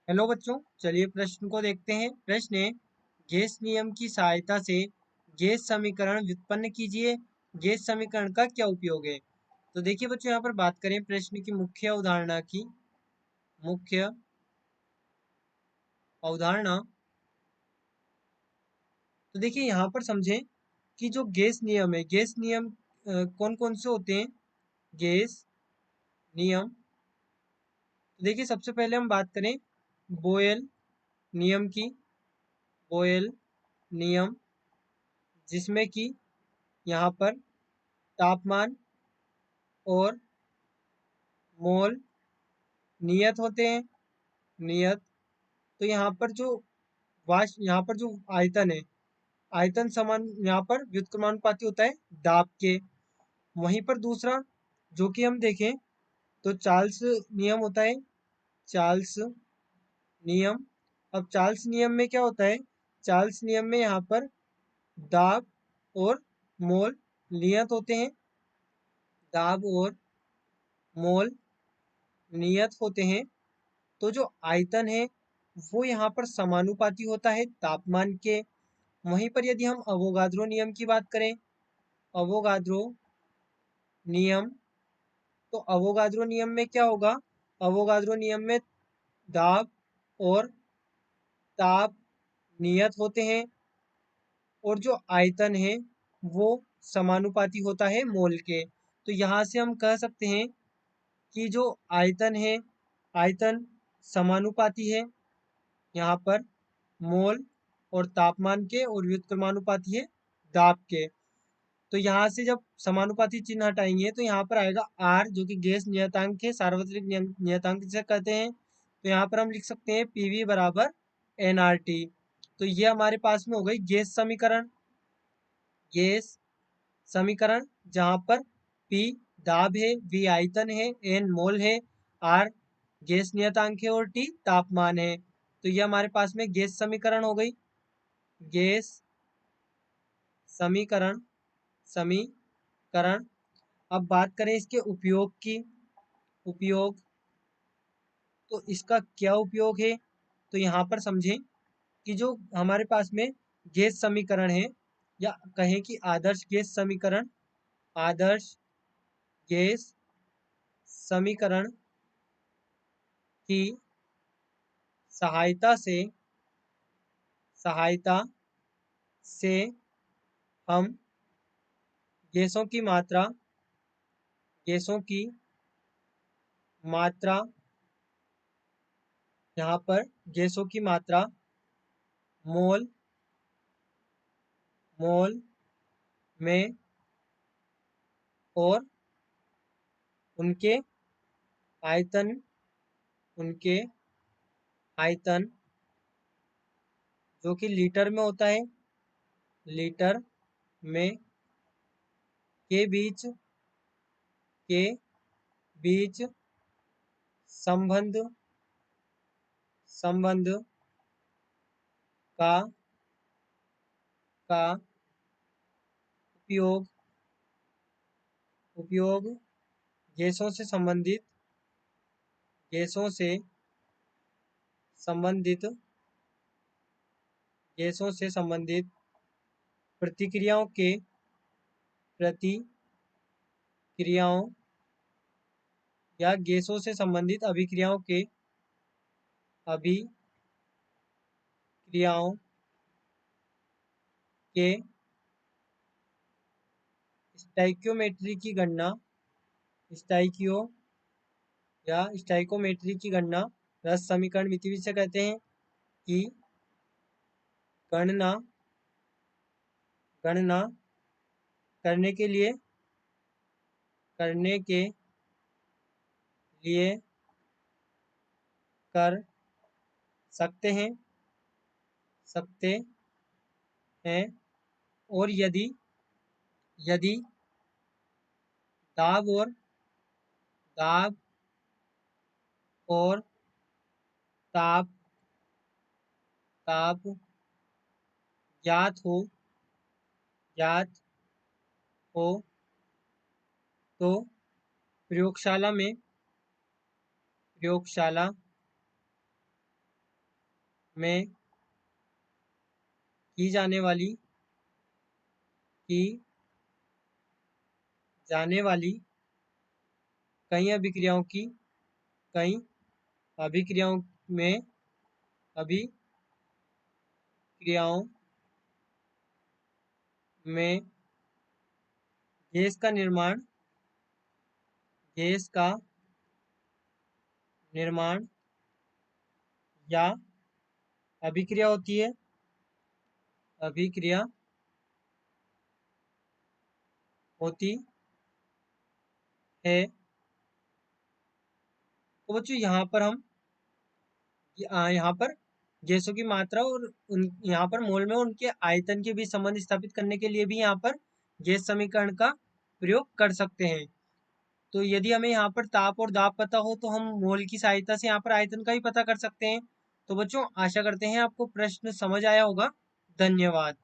Hello बच्चों, चलिए प्रश्न को देखते हैं। प्रश्न है, गैस नियम की सहायता से गैस समीकरण व्युत्पन्न कीजिए। गैस समीकरण का क्या उपयोग है? तो देखिए बच्चों, यहाँ पर बात करें प्रश्न की मुख्य अवधारणा की। मुख्य अवधारणा, तो देखिए यहाँ पर समझें कि जो गैस नियम है, गैस नियम कौन कौन से होते हैं? गैस नियम, तो देखिए सबसे पहले हम बात करें बोयल नियम की। बोयल नियम, जिसमें कि यहाँ पर तापमान और मोल नियत होते हैं। नियत, तो यहाँ पर जो आयतन है, आयतन समान यहाँ पर व्युत्क्रमानुपाती होता है दाब के। वहीं पर दूसरा जो कि हम देखें तो चार्ल्स नियम होता है। चार्ल्स नियम, अब चार्ल्स नियम में क्या होता है? चार्ल्स नियम में यहाँ पर दाब और मोल नियत होते हैं। दाब और मोल नियत होते हैं, तो जो आयतन है वो यहाँ पर समानुपाती होता है तापमान के। वहीं पर यदि हम अवोगाद्रो नियम की बात करें, अवोगाद्रो नियम, तो अवोगाद्रो नियम में क्या होगा? अवोगाद्रो नियम में दाब और ताप नियत होते हैं, और जो आयतन है वो समानुपाती होता है मोल के। तो यहाँ से हम कह सकते हैं कि जो आयतन है, आयतन समानुपाती है यहाँ पर मोल और तापमान के, और व्युत्क्रमानुपाती है दाब के। तो यहाँ से जब समानुपाती चिन्ह हटाएंगे तो यहाँ पर आएगा आर, जो कि गैस नियतांक है, सार्वत्रिक नियतांक जिसे कहते हैं। तो यहाँ पर हम लिख सकते हैं पीवी बराबर एनआरटी। तो ये हमारे पास में हो गई गैस समीकरण। गैस समीकरण, जहाँ पर पी दाब है, वी आयतन है, एन मोल है, आर गैस नियतांक है, और टी तापमान है। तो ये हमारे पास में गैस समीकरण हो गई। गैस समीकरण, समीकरण। अब बात करें इसके उपयोग की। उपयोग, तो इसका क्या उपयोग है? तो यहाँ पर समझें कि जो हमारे पास में गैस समीकरण है, या कहें कि आदर्श गैस समीकरण, आदर्श गैस समीकरण की सहायता से, सहायता से हम गैसों की मात्रा, गैसों की मात्रा, यहाँ पर गैसों की मात्रा मोल, मोल में, और उनके आयतन, उनके आयतन जो कि लीटर में होता है, लीटर में, के बीच, के बीच संबंध, संबंध का का उपयोग, उपयोग गैसों से संबंधित, गैसों से संबंधित, गैसों से संबंधित प्रतिक्रियाओं के, प्रतिक्रियाओं या गैसों से संबंधित अभिक्रियाओं के, अभिक्रियाओं के स्टोइकियोमेट्री की गणना, स्टोइकियो या स्टोइकोमेट्री की गणना रस समीकरण मिति से कहते हैं। कि गणना, गणना करने के लिए, करने के लिए कर सकते हैं, सकते हैं। और यदि, यदि दाब और, दाब और ताप, ताप ज्ञात हो, ज्ञात हो, तो प्रयोगशाला में, प्रयोगशाला में की जाने वाली कई अभिक्रियाओं में अभिक्रियाओं में गैस का निर्माण या अभिक्रिया होती है। तो बच्चों यहाँ पर गैसों की मात्रा और यहाँ पर मोल में उनके आयतन के बीच संबंध स्थापित करने के लिए भी यहाँ पर गैस समीकरण का प्रयोग कर सकते हैं। तो यदि हमें यहाँ पर ताप और दाब पता हो तो हम मोल की सहायता से यहाँ पर आयतन का भी पता कर सकते हैं। तो बच्चों आशा करते हैं आपको प्रश्न समझ आया होगा। धन्यवाद।